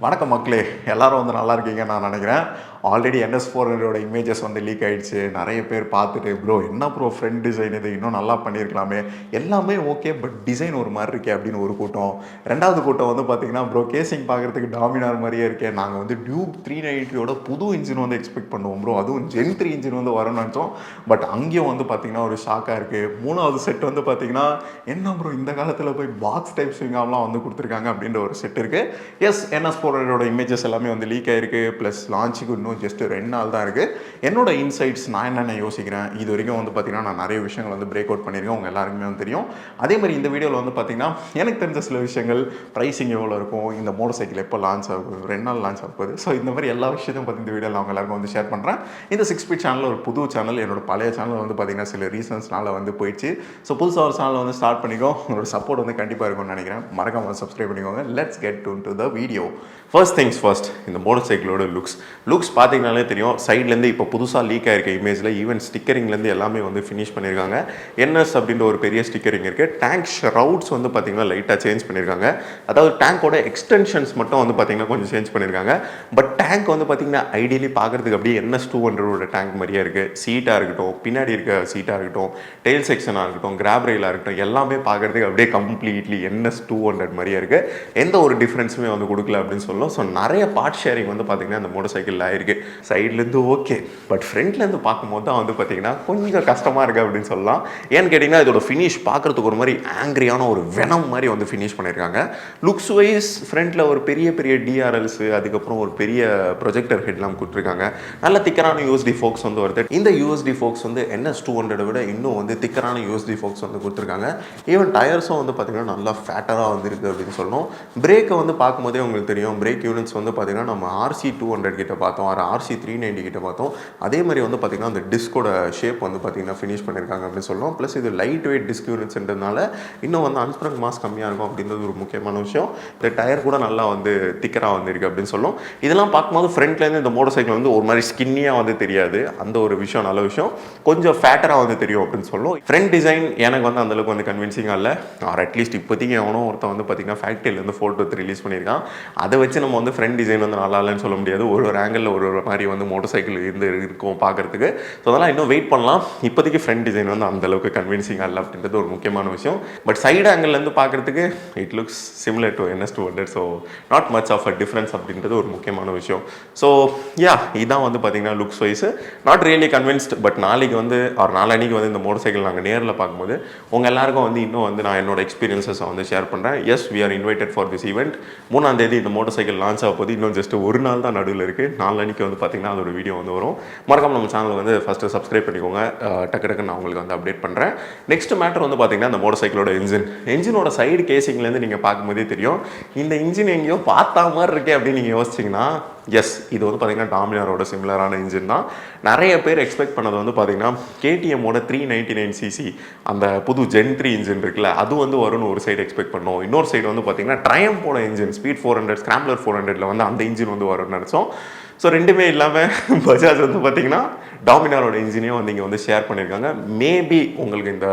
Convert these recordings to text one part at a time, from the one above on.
வணக்கம் மக்களே, எல்லாரும் வந்து நல்லா இருக்கீங்கன்னு நான் நினைக்கிறேன். ஆல்ரெடி NS400 இமேஜஸ் வந்து லீக் ஆகிடுச்சு. நிறைய பேர் பார்த்துட்டு ப்ரோ என்ன ப்ரோ ஃப்ரண்ட் டிசைன் இது இன்னும் நல்லா பண்ணியிருக்கலாமே, எல்லாமே ஓகே பட் டிசைன் ஒரு மாதிரி இருக்கே அப்படின்னு ஒரு கூட்டம். ரெண்டாவது கூட்டம் வந்து பார்த்தீங்கன்னா ப்ரோ கேசிங் பார்க்குறதுக்கு டாமினார் மாதிரியே இருக்கே, நாங்கள் வந்து டியூப் 390 புது இன்ஜின் வந்து எக்ஸ்பெக்ட் பண்ணுவோம் ப்ரோ, அதுவும் Gen 3 இன்ஜின் வந்து வரும்னு நினச்சோம். பட் அங்கேயும் வந்து பார்த்தீங்கன்னா ஒரு ஷாக்காக இருக்குது. மூணாவது செட் வந்து பார்த்தீங்கன்னா என்ன ப்ரோ இந்த காலத்தில் போய் பாக்ஸ் டைப் ஸ்விங்காம்லாம் வந்து கொடுத்துருக்காங்க அப்படின்ற ஒரு செட் இருக்குது. எஸ் NS400 இமேஜஸ் எல்லாமே வந்து லீக் ஆகிருக்கு. ப்ளஸ் லான்ச்சுக்கு இன்னும் ஜஸ்ட் 2 நாள் தான் இருக்குது. என்னோட இன்சைட்ஸ் நான் என்னென்ன யோசிக்கிறேன், இது வரைக்கும் வந்து பார்த்தீங்கன்னா நான் நிறைய விஷயங்கள் வந்து பிரேக் அவுட் பண்ணியிருக்கேன், உங்கள் எல்லாருக்குமே வந்து தெரியும். அதே மாதிரி இந்த வீடியோவில் வந்து பார்த்தீங்கன்னா எனக்கு தெரிஞ்ச சில விஷயங்கள், ப்ரைஸிங் எவ்வளோ இருக்கும், இந்த மோட்டர் சைக்கிள் எப்போ லான்ச் ஆகுது, 2 நாள் லான்ச் ஆகுது, ஸோ இந்த மாதிரி எல்லா விஷயத்தையும் பார்த்து இந்த வீடியோவில் அவங்க எல்லாருக்கும் வந்து ஷேர் பண்ணுறேன். இந்த 6 ஸ்பீட் சேனல் ஒரு புது சேனல், என்னோட பழைய சேனல் வந்து பார்த்தீங்கன்னா சில ரீசன்ஸ்னால வந்து போயிடுச்சு. ஸோ புதுசாக ஒரு சேனல் வந்து ஸ்டார்ட் பண்ணிக்கோ, உங்களோட சப்போர்ட் வந்து கண்டிப்பாக இருக்கும்னு நினைக்கிறேன். மறக்காம சப்ஸ்கிரைப் பண்ணிக்கோங்க. Let's get to the video. First things first, இந்த மோட்டர் சைக்கிளோட லுக்ஸ் பார்த்தீங்கனாலே தெரியும். சைட்லேருந்து இப்போ புதுசாக லீக் ஆகிருக்க இமேஜில் ஈவன் ஸ்டிக்கரிங்லேருந்து எல்லாமே வந்து ஃபினிஷ் பண்ணியிருக்காங்க. NS அப்படின்ற ஒரு பெரிய ஸ்டிக்கரிங் இருக்குது. டேங்க் ஷரவுட்ஸ் வந்து பார்த்தீங்கன்னா லைட்டாக சேஞ்ச் பண்ணியிருக்காங்க. அதாவது டேங்கோட எக்ஸ்டென்ஷன்ஸ் மட்டும் வந்து பார்த்தீங்கன்னா கொஞ்சம் சேஞ்ச் பண்ணியிருக்காங்க. பட் டேங்க் வந்து பார்த்தீங்கன்னா ஐடியலி பார்க்குறதுக்கு அப்படியே NS200 டேங்க் மாதிரியே இருக்குது. சீட்டாக இருக்கட்டும், பின்னாடி இருக்க சீட்டாக இருக்கட்டும், டெயில் செக்ஷனாக இருக்கட்டும், கிராப் ரெயிலாக இருக்கட்டும், எல்லாமே பார்க்குறதுக்கு அப்படியே கம்ப்ளீட்லி NS200 மாதிரியே இருக்குது. எந்த ஒரு டிஃப்ரென்ஸுமே வந்து கொடுக்கல அப்படின்னு சொல்லலாம். ஸோ நிறைய பார்ட் ஷேரிங் வந்து பார்த்தீங்கன்னா இந்த மோட்டர் சைக்கிளில் ஆயிருக்கு. சைட்லேருந்து ஓகே, பட் ஃப்ரண்ட்லேருந்து பார்க்கும்போது தான் வந்து பார்த்தீங்கன்னா கொஞ்சம் கஷ்டமாக இருக்குது அப்படின்னு சொல்லலாம். ஏன்னு கேட்டிங்கன்னா இதோட ஃபினிஷ் பார்க்குறதுக்கு ஒரு மாதிரி ஆங்கிரியான ஒரு வெனம் மாதிரி வந்து ஃபினிஷ் பண்ணியிருக்காங்க. லுக்ஸ் வைஸ் ஃப்ரண்ட்டில் ஒரு பெரிய பெரிய டிஆர்எல்ஸு, அதுக்கப்புறம் ஒரு பெரிய ப்ரொஜெக்டர் ஹெட்லாம் கொடுத்துருக்காங்க. நல்ல திக்கரான யூஎஸ்டி ஃபோக்ஸ் வந்து வருது. இந்த யூஎஸ்டி ஃபோக்ஸ் வந்து NS200 விட இன்னும் வந்து திக்கரான யூஎஸ்டி ஃபோக்ஸ் வந்து கொடுத்துருக்காங்க. ஈவன் டயர்ஸும் வந்து பார்த்தீங்கன்னா நல்லா ஃபேட்டராக வந்துருக்கு அப்படின்னு சொல்லணும். பிரேக்கை வந்து பார்க்கும்போதே உங்களுக்கு தெரியும், பிரேக் யூனிட்ஸ் வந்து பார்த்தீங்கன்னா நம்ம RC200 கிட்ட பார்த்தோம், RC390 கிட்ட பார்த்தோம். அதே மாதிரி வந்து பார்த்தீங்கன்னா அந்த டிஸ்கோட ஷேப் வந்து பார்த்தீங்கன்னா ஃபினிஷ் பண்ணியிருக்காங்க அப்படின்னு சொல்லணும். ப்ளஸ் இது லைட் வெயிட் டிஸ்க் யூனிட்ஸ்ன்றதுனால இன்னும் வந்து அன்ஸ்ப்ரங் மாஸ் கம்மியாக இருக்கும் அப்படின்றது ஒரு முக்கியமான விஷயம். இந்த டயர் கூட நல்லா வந்து திக்கராக வந்துருக்கு அப்படின்னு சொல்லணும். இதெல்லாம் பார்க்கும்போது ஃப்ரண்ட்லேருந்து இந்த மோட்டர் சைக்கிள் வந்து ஒரு மாதிரி ஸ்கின்னியாக வந்து தெரியாது. அந்த ஒரு விஷயம் நல்ல விஷயம். கொஞ்சம் ஃபேட்டராக வந்து தெரியும் அப்படின்னு சொல்லணும். ஃப்ரண்ட் டிசைன் எனக்கு வந்து அந்தளவுக்கு வந்து கன்வின்சிங்காக இல்லை. ஆர் அட்லீஸ்ட் இப்போதைக்கு எவனோ ஒருத்தன் வந்து பார்த்தீங்கன்னா ஃபேக்ட்ரியிலேருந்து ஃபோட்டோ எடுத்து ரிலீஸ் பண்ணியிருக்கான். அதை வச்சு நம்ம வந்து ஃப்ரண்ட் டிசைன் வந்து நல்லா இல்லைன்னு சொல்ல முடியாது. ஒரு ஆங்கிளில் ஒரு மாதிரி வந்து மோட்டர் சைக்கிள் இருந்து இருக்கும் பார்க்குறதுக்கு. ஸோ அதெல்லாம் இன்னும் வெயிட் பண்ணலாம். இப்போதைக்கு ஃப்ரண்ட் டிசைன் வந்து அந்தளவுக்கு கன்வின்சிங்காக இல்லை அப்படின்றது ஒரு முக்கியமான விஷயம். பட் சைடு ஆங்கிள்லேருந்து பார்க்குறதுக்கு it looks similar to NS200. So not much of a difference அப்படின்றது ஒரு முக்கியமான விஷயம். ஸோ இதான் வந்து பார்த்தீங்கன்னா looks wise not really convinced. But நாளைக்கு வந்து நாளைக்கு வந்து இந்த மோட்டர் சைக்கிள் நாங்கள் நேரில் பார்க்கும்போது உங்கள் எல்லாருக்கும் வந்து இன்னும் வந்து நான் என்னோட எக்ஸ்பீரியன்ஸை வந்து ஷேர் பண்ணுறேன். Yes, we are invited for this event. 3ஆம் தேதி இந்த மோட்டர் சைக்கிள் லான்ச் ஆக போது. இன்னும் ஜஸ்ட் ஒரு நாள் தான் நடுவில் இருக்குது. நாளைக்கு வந்து பார்த்தீங்கன்னா அதோட வீடியோ வந்து வரும். மறக்காம நம்ம சேனல் வந்து ஃபஸ்ட்டு சப்ஸ்கிரைப் பண்ணிக்கோங்க. டக்கு நான் உங்களுக்கு வந்து அப்டேட் பண்ணுறேன். நெக்ஸ்ட் மேட்டர் வந்து பார்த்தீங்கன்னா இந்த மோட்டர் சைக்கிளோட இன்ஜினோட சைடு கேசிங்லேருந்து நீங்கள் பார்க்கும்போதே தெரியும், இந்த இன்ஜின் எங்கேயோ பார்த்தா மாதிரி இருக்கே அப்படின்னு நீங்கள் யோசிச்சிங்கன்னா, எஸ், இது வந்து பார்த்தீங்கன்னா டாமினாரோட சிமிலரான இன்ஜின் தான். நிறைய பேர் எக்ஸ்பெக்ட் பண்ணது வந்து பார்த்தீங்கன்னா KTMோட 399cc அந்த புது Gen 3 இன்ஜின் இருக்குல்ல, அது வந்து வரும்னு ஒரு சைடு எக்ஸ்பெக்ட் பண்ணோம். இன்னொரு சைடு வந்து பார்த்தீங்கன்னா ட்ரையம்போட இன்ஜின் ஸ்பீட் 400 ஸ்க்ராம்ப்லர் 400ல வந்து அந்த இன்ஜின் வந்து வரும்னு நினச்சோம். ஸோ ரெண்டுமே இல்லாமல் பஜாஜ் வந்து பார்த்தீங்கன்னா டாமினாரோட இன்ஜினையும் வந்து இங்கே வந்து ஷேர் பண்ணியிருக்காங்க. மேபி உங்களுக்கு இந்த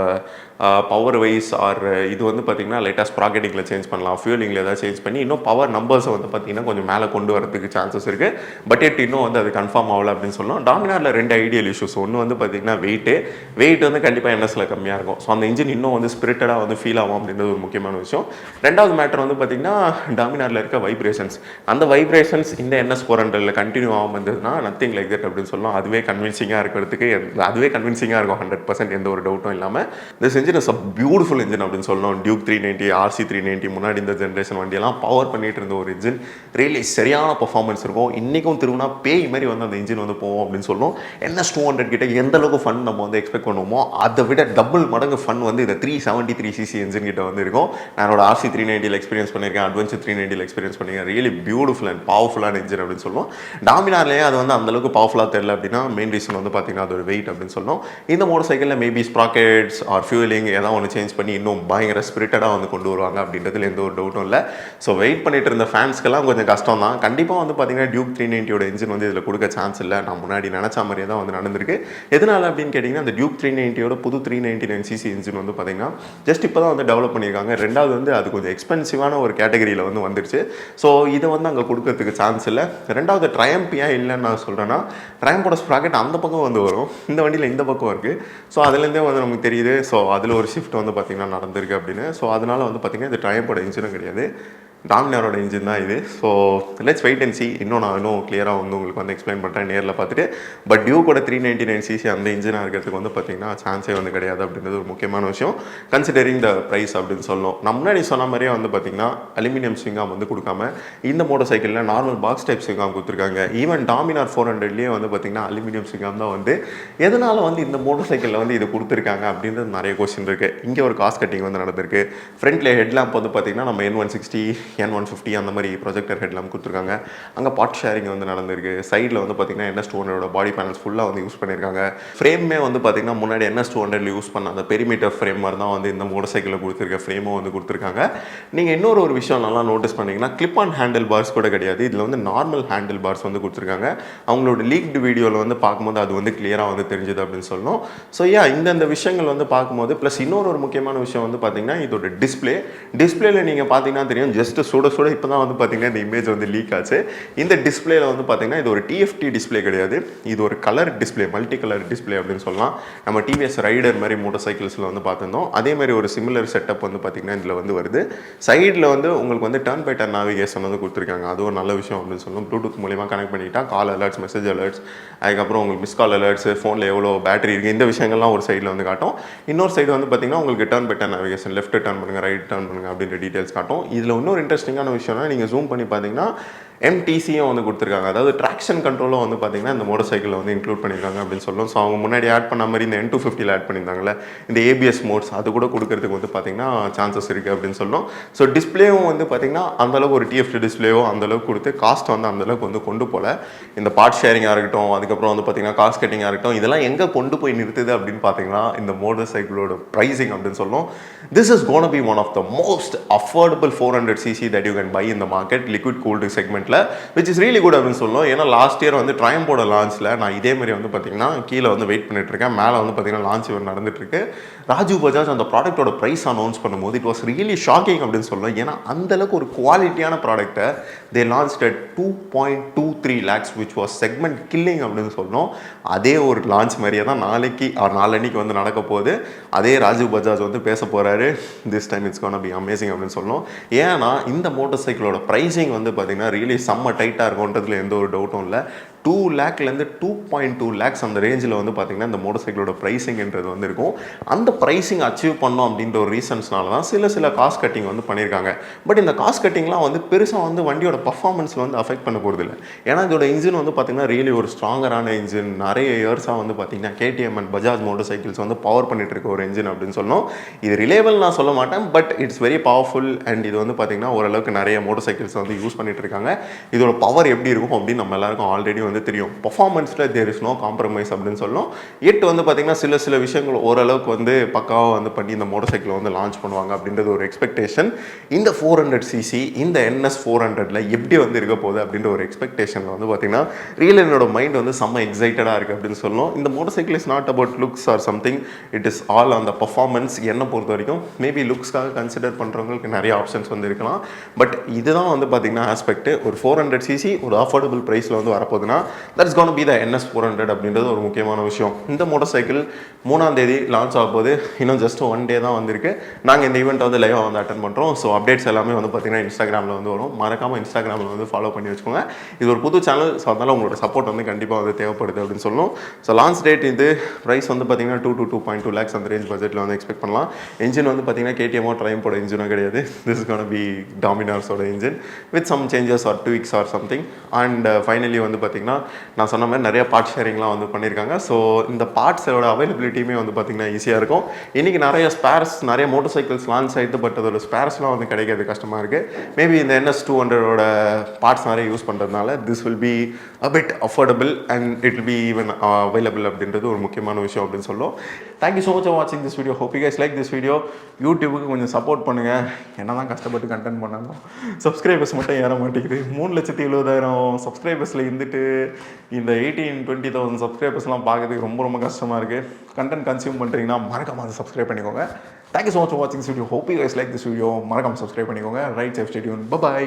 பவர் வைஸ் ஆர் இது வந்து பார்த்தீங்கன்னா லைட்டாக ஸ்ப்ராக்கெட்டிங்கில் சேஞ்ச் பண்ணலாம், ஃபியூலிங்கில் ஏதாவது சேஞ்ச் பண்ணி இன்னும் பவர் நம்பர்ஸை வந்து பார்த்தீங்கன்னா கொஞ்சம் மேலே கொண்டு வரதுக்கு சான்சஸ் இருக்குது. பட் இன்னும் வந்து அது கன்ஃபார்ம் ஆகலை அப்படின்னு சொல்லணும். டாமினாரில் 2 ஐடியல் இஷ்யூஸ். ஒன்று வந்து பார்த்தீங்கன்னா வெயிட் வந்து கண்டிப்பாக NSல கம்மியாக இருக்கும். ஸோ அந்த இன்ஜின் இன்னும் வந்து ஸ்பிரிட்டடாக வந்து ஃபீல் ஆகும் அப்படின்றது ஒரு முக்கியமான விஷயம். ரெண்டாவது மேட்டர் வந்து பார்த்தீங்கன்னா டாமினாரில் இருக்க வைப்ரேஷன்ஸ். அந்த வைப்ரேஷன்ஸ் இந்த NS400ல கண்டினியூ ஆகும் வந்ததுன்னா நத்திங் லைக் தட் அப்படின்னு சொல்லலாம். அதுவே கன்வின்சிங்காக இருக்கிறதுக்கு அதுவே கன்வின்சிங்காக இருக்கும் 100%, எந்த ஒரு டவுட்டும் இல்லாமல். This engine is a beautiful engine அப்படின்னு சொல்லணும். டியூக் 390, RC390 முன்னாடி இந்த ஜென்ரேஷன் வண்டியெல்லாம் பவர் பண்ணிட்டு இருந்த ஒரு இன்ஜின். ரியலி சரியான பர்ஃபார்மன்ஸ் இருக்கும். இன்றைக்கும் திரும்பினா பேய் மாதிரி வந்து அந்த இன்ஜின் வந்து போவோம் அப்படின்னு சொல்லணும். NS200 கிட்ட எந்த அளவுக்கு ஃபன் நம்ம வந்து எக்ஸ்பெக்ட் பண்ணுவோமோ அதை விட டபுள் மடங்கு ஃபன் வந்து இந்த 373cc இன்ஜின் கிட்ட வந்து இருக்கும். நான் என்னோட RC390 எக்ஸ்பீரியன்ஸ் பண்ணியிருக்கேன், அட்வென்ச்சர் 390 எக்ஸ்பீரியன்ஸ் பண்ணியிருக்கேன். ரியலி பியூட்டிஃபுல் அண்ட் பவர்ஃபுல்லான இன்ஜின் அப்படின்னு சொல்லுவோம். டாமினார்லேயே அது வந்து அந்தளவுக்கு பவர்ஃபுல்லாக தெரியல அப்படின்னா மெயின் ரீசன் வந்து பார்த்தீங்கன்னா அது ஒரு வெயிட் அப்படின்னு சொல்லணும். இந்த மோட்டர் சைக்கிளில் மேபி ஸ்ப்ராக்கெட்ஸ் ஆர் ஃபியூலிங் கூலிங் ஏதாவது ஒன்று சேஞ்ச் பண்ணி இன்னும் பயங்கர ஸ்பிரிட்டடாக வந்து கொண்டு வருவாங்க அப்படின்றதுல எந்த ஒரு டவுட்டும் இல்லை. ஸோ வெயிட் பண்ணிட்டு இருந்த ஃபேன்ஸ்க்கெல்லாம் கொஞ்சம் கஷ்டம் தான். கண்டிப்பாக வந்து பார்த்தீங்கன்னா டியூக் 390 இன்ஜின் வந்து இதில் கொடுக்க சான்ஸ் இல்லை. நான் முன்னாடி நினச்ச மாதிரியே தான் வந்து நடந்திருக்கு. எதனால் அப்படின்னு கேட்டிங்கன்னா அந்த டியூக் 390 புது 399cc இன்ஜின் வந்து பார்த்தீங்கன்னா ஜஸ்ட் இப்போ தான் வந்து டெவலப் பண்ணியிருக்காங்க. ரெண்டாவது வந்து அது கொஞ்சம் எக்ஸ்பென்சிவான ஒரு கேட்டகரியில் வந்து வந்துருச்சு. ஸோ இதை வந்து அங்கே கொடுக்கறதுக்கு சான்ஸ் இல்லை. ரெண்டாவது ட்ரையம்ப் ஏன் இல்லைன்னு நான் சொல்கிறேன்னா, ட்ரையம்போட ஸ்ப்ராக்கெட் அந்த பக்கம் வந்து வரும், இந்த வண்டியில் இந்த பக்கம் இருக்குது. ஸோ அதுலேருந்தே வந்து நமக்கு தெரியுது. ஸோ அதில் ஒரு ஷிஃப்ட் வந்து பார்த்திங்கன்னா நடந்திருக்கு அப்படின்னு. ஸோ அதனால் வந்து பார்த்திங்கன்னா இது ட்ரையம்போட இன்ஜினும் கிடையாது, டாமினாரோட இன்ஜின் தான் இது. So let's wait and see. நான் இன்னும் கிளியராக வந்து உங்களுக்கு வந்து எக்ஸ்பிளைன் பண்ணுறேன் நேரில் பார்த்துட்டு. பட் டியூக்கோட 399cc அந்த இன்ஜினாக இருக்கிறதுக்கு வந்து பார்த்திங்கன்னா சான்ஸே வந்து கிடையாது அப்படின்றது ஒரு முக்கியமான விஷயம், கன்சிடரிங் த ப்ரைஸ் அப்படின்னு சொல்லணும். நான் முன்னாடி சொன்ன மாதிரியே வந்து பார்த்திங்கன்னா அலுமினியம் ஸ்விங்காம் வந்து கொடுக்காம இந்த மோட்டர் சைக்கிளில் நார்மல் பாக்ஸ் டைப் ஸ்விங்காம் கொடுத்துருக்காங்க. ஈவன் டாமினார் 400லேயே வந்து பார்த்திங்கன்னா அலுமினியம் ஸ்விங்காம் தான் வந்து. எதனால் வந்து இந்த மோட்டர் சைக்கிளில் வந்து இது கொடுத்துருக்காங்க அப்படின்றது நிறைய கொஸ்டின் இருக்குது. இங்கே ஒரு காஸ்ட் கட்டிங் வந்து நடந்திருக்கு. ஃப்ரண்ட்டில் ஹெட்லாம்ப் வந்து பார்த்திங்கன்னா நம்ம N160 N150 அந்த மாதிரி ப்ரொஜெக்டர் ஹெட்லாம் கொடுத்துருக்காங்க. அங்கே பார்ட் ஷேரிங் வந்து நடந்திருக்கு. சைடில் வந்து பார்த்திங்கன்னா NS200 பாடி பேனல்ஸ் ஃபுல்லாக வந்து யூஸ் பண்ணியிருக்காங்க. ஃப்ரேமே வந்து பார்த்திங்கன்னா முன்னாடி NS200 யூஸ் பண்ண அந்த பெரிமீட்டர் ஃப்ரேம் மாதிரி தான் வந்து இந்த மோட்டர் சைக்கிளில் கொடுத்துருக்க ஃப்ரேமும் வந்து கொடுத்துருக்காங்க. நீங்கள் இன்னொரு விஷயம் நல்லா நோட்டீஸ் பண்ணிங்கன்னா கிளிப் ஆன் ஹேண்டில் பார்ஸ் கூட கிடையாது, இதில் வந்து நார்மல் ஹேண்டில் பார்ஸ் வந்து கொடுத்துருக்காங்க. அவங்களோட லீக்டு வீடியோவில் வந்து பார்க்கும்போது அது வந்து கிளியராக வந்து தெரிஞ்சுது அப்படின்னு சொல்லணும். ஸோ இந்த விஷயங்கள் வந்து பார்க்கும்போது ப்ளஸ் இன்னொரு முக்கியமான விஷயம் வந்து பார்த்திங்கன்னா இதோட டிஸ்பிளேல நீங்கள் பார்த்தீங்கன்னா தெரியும், ஜஸ்ட் சுட இப்போ தான் வந்து பார்த்தீங்கன்னா இந்த இமேஜ் வந்து லீக் ஆச்சு. இந்த டிஸ்பிளேல வந்து பார்த்தீங்கன்னா இது ஒரு TFT டிஸ்பிளே கிடையாது, இது ஒரு colour display, multi colour display அப்படின்னு சொல்லலாம். நம்ம டிவிஎஸ் ரைடர் மாதிரி மோட்டர் சைக்கிள்ஸில் வந்து பார்த்துருந்தோம். அதே மாதிரி ஒரு சிமிலர் செட்டப் வந்து பார்த்தீங்கன்னா இதில் வந்து வருது. சைடில் வந்து உங்களுக்கு வந்து டர்ன் பை டர்ன் நேவிகேஷன் வந்து கொடுத்துருக்காங்க. அது ஒரு நல்ல விஷயம் அப்படின்னு சொல்லணும். ப்ளூடூத் மூலியமாக கனெக்ட் பண்ணிக்கிட்டால் கால் அலர்ட்ஸ், மெசேஜ் அலர்ட்ஸ், அதுக்கப்புறம் உங்களுக்கு மிஸ் கால் அலர்ட்ஸ், ஃபோனில் எவ்வளோ பேட்டரி இருக்குது, இந்த விஷயங்கள்லாம் ஒரு சைடில் வந்து காட்டும். இன்னொரு சைடு வந்து பார்த்தீங்கன்னா உங்களுக்கு turn by turn navigation, left turn பண்ணுங்கள், ரைட் டர்ன் பண்ணுங்கள் அப்படின்ற டீட்டெயில்ஸ் காட்டும். இதில் இன்னொரு இன்ட்ரெஸ்டிங்கான விஷயம்னா நீங்கள் ஜூம் பண்ணி பார்த்தீங்கன்னா MTCயும் வந்து கொடுத்துருக்காங்க. அதாவது ட்ராக்ஷன் கண்ட்ரோலும் வந்து பார்த்தீங்கன்னா இந்த மோட்டர் சைக்கிளில் வந்து இன்க்ளூட் பண்ணியிருக்காங்க அப்படின்னு சொல்லணும். ஸோ அவங்க முன்னாடி ஆட் பண்ண மாதிரி இந்த N250 ஆட் பண்ணியிருந்தாங்களே இந்த ABS மோட்ஸ், அது கூட கொடுக்கறதுக்கு வந்து பார்த்தீங்கன்னா சான்சஸ் இருக்குது அப்படின்னு சொல்லணும். ஸோ டிஸ்பிளேவும் வந்து பார்த்தீங்கன்னா அந்தளவுக்கு ஒரு TFT டிஸ்பிளேவோ அந்தளவுக்கு கொடுத்து காஸ்ட் வந்து அந்தளவுக்கு வந்து கொண்டு போகல. இந்த பார்ட் ஷேரிங்காக இருக்கட்டும், அதுக்கப்புறம் வந்து பார்த்தீங்கன்னா காஸ்ட் கட்டிங்காக இருக்கட்டும், இதெல்லாம் எங்கே கொண்டு போய் நிறுத்துது அப்படின்னு பார்த்தீங்கன்னா இந்த மோட்டர் சைக்கிளோட ப்ரைஸிங் அப்படின்னு சொல்லணும். This is gonna be one of the most affordable 400cc that you can buy இந்த மார்க்கெட் லிக்விட் கூல்டு செக்மெண்ட்டில், which is really good அப்படின்னு சொல்லணும். ஏன்னா லாஸ்ட் இயர் வந்து ட்ரையம்போட லான்ச்சில் நான் இதே மாதிரி வந்து பார்த்தீங்கன்னா கீழே வந்து வெயிட் பண்ணிட்டு இருக்கேன், மேலே வந்து பார்த்தீங்கன்னா லான்ச் நடந்துட்டு இருக்கு. ராஜீவ் பஜாஜ் அந்த ப்ராடக்ட்டோட ப்ரைஸ் அனௌன்ஸ் பண்ணும்போது இட் வாஸ் ரியலி ஷாக்கிங் அப்படின்னு சொல்லணும். ஏன்னா அந்தளவுக்கு ஒரு குவாலிட்டியான ப்ராடக்ட்டை தே launched at 2.23 lakhs which was segment killing அப்படின்னு சொல்லணும். அதே ஒரு லான்ச் மாதிரியே தான் நாளைக்கு வந்து நடக்க போகுது. அதே ராஜீவ் பஜாஜ் வந்து பேச போகிறாரு. This time it's gonna be amazing அப்படின்னு சொல்லணும். ஏன்னா இந்த மோட்டர் சைக்கிளோட ப்ரைஸிங் வந்து பார்த்தீங்கன்னா ரியலி செம்ம டைட்டாக இருக்கும்ன்றதுல எந்த ஒரு டவுட்டும் இல்லை. 2 lakhலேருந்து 2.2 lakhs அந்த ரேஞ்சில் வந்து பார்த்திங்கன்னா இந்த மோட்டர் சைக்கிளோட ப்ரைஸிங்கிறது வந்து இருக்கும். அந்த ப்ரைஸிங் அச்சீவ் பண்ணோம் அப்படின்ற ஒரு ரீசன்ஸ்னால தான் சில காஸ்ட் கட்டிங் வந்து பண்ணியிருக்காங்க. பட் இந்த காஸ்ட் கட்டிங்லாம் வந்து பெருசாக வந்து வண்டியோட பர்ஃபார்மன்ஸில் வந்து அஃபெக்ட் பண்ண போகிறது இல்லை. ஏன்னா இதோட இன்ஜின் வந்து பார்த்திங்கன்னா ரியலி ஒரு ஸ்ட்ராங்கரான இன்ஜின். நிறைய இயர்ஸாக வந்து பார்த்திங்கன்னா KTM and Bajaj motor cycles வந்து பவர் பண்ணிட்டு இருக்க ஒரு இன்ஜின் அப்படின்னு சொல்லணும். இது ரிலேபிள் நான் சொல்ல மாட்டேன், but it's very powerful. And இது வந்து பார்த்திங்கன்னா ஓரளவுக்கு நிறைய மோட்டர் சைக்கிள்ஸ் வந்து யூஸ் பண்ணிட்டு இருக்காங்க. இதோட பவர் எப்படி இருக்கும் அப்படின்னு நம்ம எல்லாருக்கும் ஆல்ரெடி வந்து தெரியும். பர்ஃபார்மன்ஸில் தேர் இஸ் நோ காம்ப்ரமைஸ் அப்படின்னு சொல்லணும். வந்து பார்த்திங்கன்னா சில விஷயங்கள் ஓரளவுக்கு வந்து பக்காவாக வந்து பண்ணி இந்த மோட்டர் சைக்கிளை வந்து லான்ச் பண்ணுவாங்க அப்படின்றது ஒரு எக்ஸ்பெக்டேஷன். இந்த 400cc இந்த NS400ல எப்படி வந்து இருக்க போகுது அப்படின்ற ஒரு எக்ஸ்பெக்டேஷனில் வந்து பார்த்திங்கன்னா ரியல் என்னோட மைண்ட் வந்து செம்ம எக்ஸைட்டடாக இருக்குது அப்படின்னு சொல்லணும். இந்த motor cycle is not about looks or something, it is all on the performance. என்னை பொறுத்த வரைக்கும் மேபி லுக்ஸ்க்காக கன்சிடர் பண்ணுறவங்களுக்கு நிறைய ஆப்ஷன்ஸ் வந்து இருக்கலாம். பட் இதுதான் வந்து பார்த்திங்கன்னா ஆஸ்பெக்ட். ஒரு 400cc ஒரு அஃபோர்டபுள் ப்ரைஸில் வந்து வரப்போகுதுன்னா that's gonna be the NS400 அப்படின்றது ஒரு முக்கியமான விஷயம். இந்த மோட்டர் சைக்கிள் 3ஆம் தேதி லான்ச் ஆக போது, இன்னும் ஜஸ்ட் 1 day தான் வந்திருக்கு. நாங்கள் இந்த ஈவெண்ட் வந்து லைவாக வந்து அட்டன் பண்ணுறோம். ஸோ அப்டேட்ஸ் எல்லாமே வந்து பார்த்தீங்கன்னா இன்ஸ்டாகிராமில் வந்து வரும். மறக்காமல் இன்ஸ்டாகிராமில் வந்து ஃபாலோ பண்ணி வச்சுக்கோங்க. இது ஒரு புது சேனல், ஸோ அதனால் உங்களோட சப்போர்ட் வந்து கண்டிப்பாக வந்து தேவைப்படுது அப்படின்னு சொல்லணும். ஸோ லான்ச் டேட் இது ப்ரைஸ் வந்து பார்த்தீங்கன்னா 2 to 2.2 lakhs அந்த ரேஞ்ச் பட்ஜெட்டில் வந்து எக்ஸ்பெக்ட் பண்ணலாம். இன்ஜின் வந்து பார்த்தீங்கன்னா KTMஓ ட்ரையம்போட இன்ஜினோ கிடையாது. திஸ் இஸ் கோனா பி டாமினார்ஸோட engine with some changes or tweaks or something. And finally வந்து பார்த்தீங்கன்னா பார்த்தீங்கன்னா நான் சொன்ன மாதிரி நிறைய பார்ட் ஷேரிங்லாம் வந்து பண்ணியிருக்காங்க. ஸோ இந்த பார்ட்ஸோட அவைலபிலிட்டியுமே வந்து பார்த்தீங்கன்னா ஈஸியாக இருக்கும். இன்றைக்கி நிறைய ஸ்பேர்ஸ் நிறைய மோட்டர் சைக்கிள்ஸ் லான்ச் ஆகிட்டு, பட் அதோட ஸ்பேர்ஸ்லாம் வந்து கிடைக்கிறது கஷ்டமாக இருக்குது. மேபி இந்த NS200ஓட பார்ட்ஸ் நிறைய யூஸ் பண்ணுறதுனால this will be a bit affordable and it will be even available அப்படின்றது ஒரு முக்கியமான விஷயம் அப்படின்னு சொல்லும். Thank you so much for watching this video. Hope you guys like this video. யூடியூபுக்கு கொஞ்சம் சப்போர்ட் பண்ணுங்கள். என்ன தான் கஷ்டப்பட்டு கண்டென்ட் பண்ணாலும் சப்ஸ்கிரைபர்ஸ் மட்டும் ஏற மாட்டேங்குது. 3,70,000 சப்ஸ்கிரைபர்ஸில் இருந்துட்டு இந்த 18-20,000 சப்ஸ்கிரைபர்ஸ்லாம் பார்க்கறதுக்கு ரொம்ப ரொம்ப கஷ்டமாக இருக்குது. கண்டென்ட் கன்சியூம் பண்ணுறீங்கன்னா மறக்காம அதை சப்ஸ்கிரைப் பண்ணிக்கோங்க. Thank you so much for watching this video. Hope you guys like this video. மறக்காம சப்ஸ்கிரைப் பண்ணிக்கோங்க. Ride safe stay tuned. By.